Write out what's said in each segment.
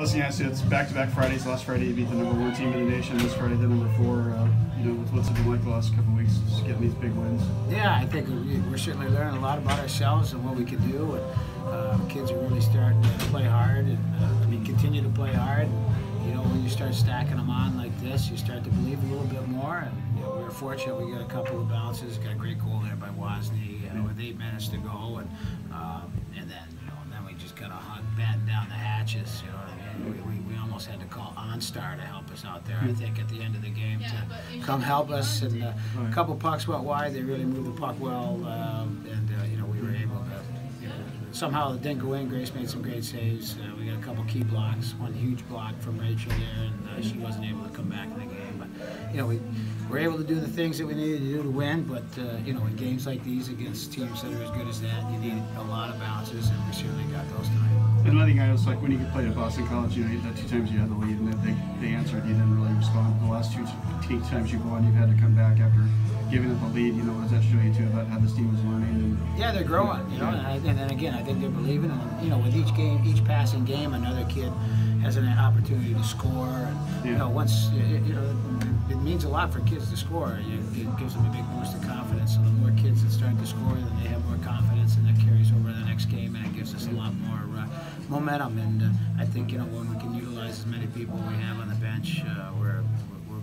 Listen, yeah, so it's back-to-back Fridays. Last Friday you beat the #1 team in the nation. This Friday the #4. What's it been like the last couple of weeks, just getting these big wins? Yeah, I think we're certainly learning a lot about ourselves and what we can do. And kids are really starting to play hard and continue to play hard. When you start stacking them on like this, you start to believe a little bit more. And we were fortunate; we got a couple of bounces. Got a great goal there by Wozni with 8 minutes to go, and then we just kind of batten down the hatches. You know what I mean? We almost had to call OnStar to help us out there. I think at the end of the game to come help us. And a couple pucks went wide. They really moved the puck well, we were able to. Somehow it didn't go in. Grace made some great saves. We got a couple key blocks. One huge block from Rachel there, and she wasn't able to come back in the game. But we were able to do the things that we needed to do to win. But in games like these against teams that are as good as that, you need a lot of bounces, and we certainly got those tonight. And another thing I was like, when you played at Boston College, the 2 times you had the lead, and they answered, you didn't really respond. The last 2 times you've won, you've had to come back after giving up a lead. What does that show you too about how this team is learning? Yeah, they're growing. And then again, I think they're believing. And with each game, each passing game, another kid has an opportunity to score. And once it means a lot for kids to score. It gives them a big boost of confidence. So the more kids that start to score, then they have more confidence, and that carries over to the next game, and it gives us a lot more momentum. And I think when we can utilize as many people we have on the bench, we're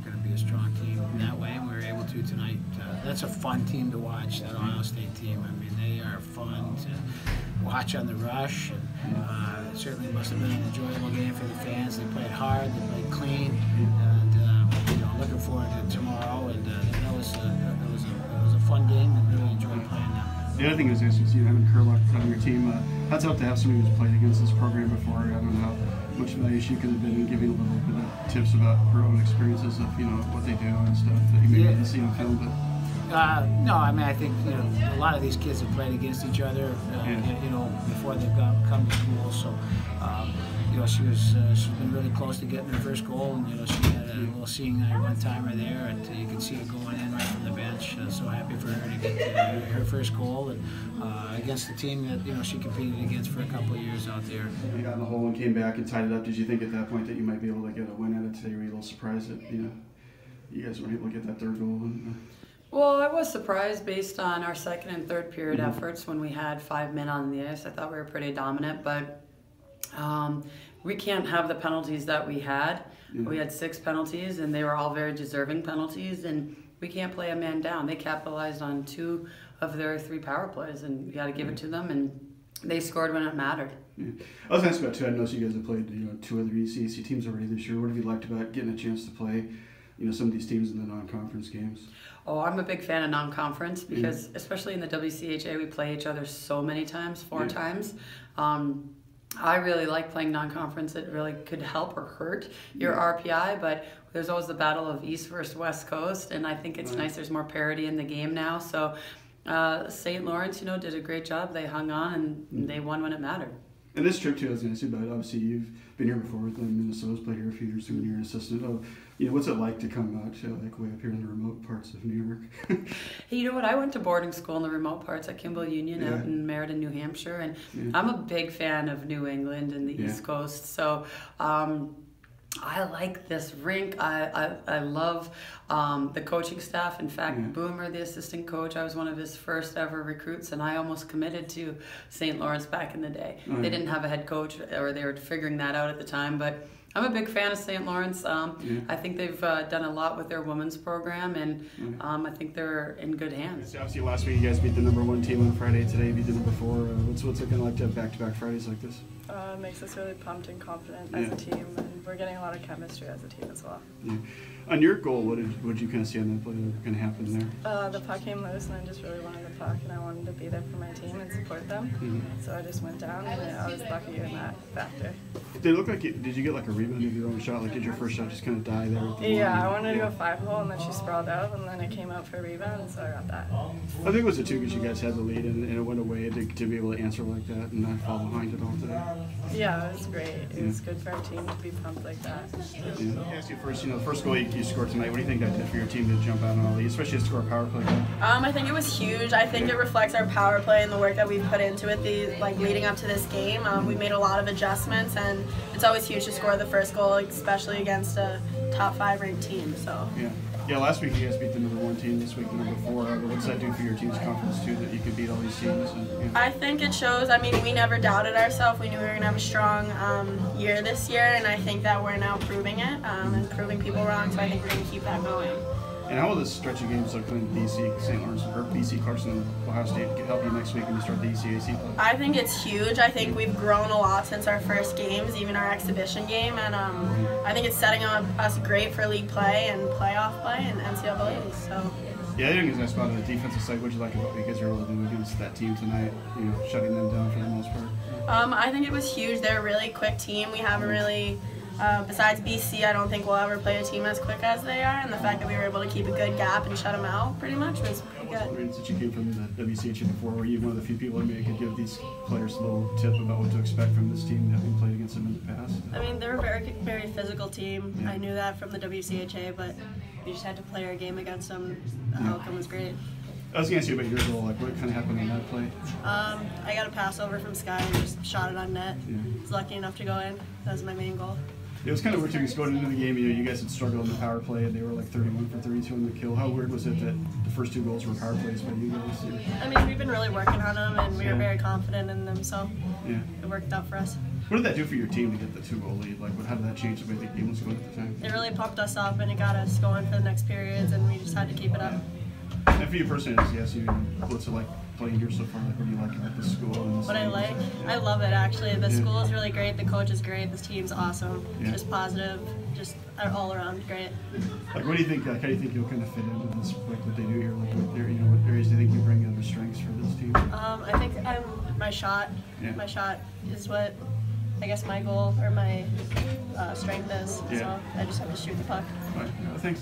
going to be a strong team in that way, and we were able to tonight. That's a fun team to watch, that Ohio State team. They are fun to watch on the rush, and it certainly must have been an enjoyable game for the fans. They played hard, they played clean, and looking forward to tomorrow. And it was a fun game, and really enjoyed playing them. The other thing is having Kerlock on your team. How's it to have somebody who's played against this program before? I don't know how much value she could have been in giving a little bit of tips about her own experiences of what they do and stuff that you maybe didn't see on film. But no, I think a lot of these kids have played against each other, before they've come to school. So she's been really close to getting her first goal, and she had a little seeing eye one-timer there, and you can see it going in right from the bench. So happy for her to get her first goal, and against the team that she competed against for a couple of years out there. You got in the hole and came back and tied it up. Did you think at that point that you might be able to get a win at it today? Were you a little surprised that you guys weren't able to get that third goal? Well, I was surprised based on our second and third period efforts when we had 5 men on the ice. I thought we were pretty dominant, but we can't have the penalties that we had. We had 6 penalties, and they were all very deserving penalties, and we can't play a man down. They capitalized on 2 of their 3 power plays, and we got to give it to them, and they scored when it mattered. Yeah. I was asking about too. I know you guys have played 2 other ECAC teams already this year. What have you liked about getting a chance to play some of these teams in the non-conference games? Oh, I'm a big fan of non-conference because especially in the WCHA, we play each other so many times, 4 times. I really like playing non-conference. It really could help or hurt your RPI, but there's always the battle of East versus West Coast, and I think it's nice. There's more parity in the game now. So St. Lawrence, did a great job. They hung on, and they won when it mattered. And this trip too, I was going to say, but obviously you've been here before with them. Minnesota's played here a few years when you're an assistant. What's it like to come out to way up here in the remote parts of New York? Hey, you know what? I went to boarding school in the remote parts at Kimball Union out in Meriden, New Hampshire, and I'm a big fan of New England and the East Coast. So I like this rink. I love the coaching staff. In fact, Boomer, the assistant coach, I was one of his first ever recruits, and I almost committed to St. Lawrence back in the day. They didn't have a head coach, or they were figuring that out at the time, but I'm a big fan of St. Lawrence. I think they've done a lot with their women's program, and I think they're in good hands. Obviously, last week you guys beat the #1 team on Friday. Today you beat the #4. What's it going to like to have back-to-back Fridays like this? It makes us really pumped and confident as a team, and we're getting a lot of chemistry as a team as well. On your goal, what did you kind of see on that play that kind of happened there? The puck came loose, and I just really wanted the puck, and I wanted to be there for my team and support them. So I just went down, and I was lucky in that factor. Did it look like did you get like a rebound of your own shot? Like, did your first shot just kind of die there at the line? I wanted to go 5-hole, and then she sprawled out, and then it came out for a rebound, so I got that. I think it was the 2 because you guys had the lead, and it went away to be able to answer like that and not fall behind it all today. Yeah, it was great. It was good for our team to be pumped like that. Let me ask you first, the first goal you scored tonight, what do you think that did for your team to jump out on a lead, especially to score a power play? I think it was huge. I think it reflects our power play and the work that we've put into it leading up to this game. We made a lot of adjustments, and it's always huge to score the first goal, especially against a top 5 ranked team. So. Yeah, last week you guys beat the number 1 team, this week the number 4. What's that do for your team's confidence too, that you could beat all these teams? And, I think it shows. I mean, we never doubted ourselves. We knew we were going to have a strong year this year, and I think that we're now proving it and proving people wrong, so I think we're going to keep that going. And how will this stretch of games like playing BC, St. Lawrence, or BC, Carson, and Ohio State help you next week when you start the ECAC play? I think it's huge. I think we've grown a lot since our first games, even our exhibition game, and I think it's setting us great for league play and playoff play and NCAA. So. Yeah, I think it's nice about the defensive side. What did you like about what you guys were able to do against that team tonight? You know, shutting them down for the most part. I think it was huge. They're a really quick team. We haven't really. Besides BC, I don't think we'll ever play a team as quick as they are, and the fact that we were able to keep a good gap and shut them out pretty much was pretty good. I mean, since you came from the WCHA before, were you one of the few people that maybe could give these players a little tip about what to expect from this team, having played against them in the past? I mean, they're a very physical team. Yeah. I knew that from the WCHA, but we just had to play our game against them. The outcome was great. I was going to ask you about your goal, like what kind of happened on that play? I got a pass over from Sky and just shot it on net. Yeah. Was lucky enough to go in. That was my main goal. It was kind of weird too, because going into the game, you know, you guys had struggled in the power play, and they were like 31 for 32 on the kill. How weird was it that the first 2 goals were power plays by you guys? I mean, we've been really working on them, and we were very confident in them, so it worked out for us. What did that do for your team to get the 2-goal lead? Like, how did that change the way the game was going at the time? It really pumped us up, and it got us going for the next periods, and we just had to keep it up. And for you personally, I just ask you, what's it like playing here so far? Like, what do you like about the school? And What I like? I love it, actually. The school is really great. The coach is great. The team's awesome. Just positive. Just all around great. Like, what do you think? Like, how do you think you'll kind of fit into this? Like, what they do here? Like, what areas do you think you bring other strengths for this team? I think my shot. My shot is what I guess my goal or my strength is. So I just have to shoot the puck. All right. Thanks.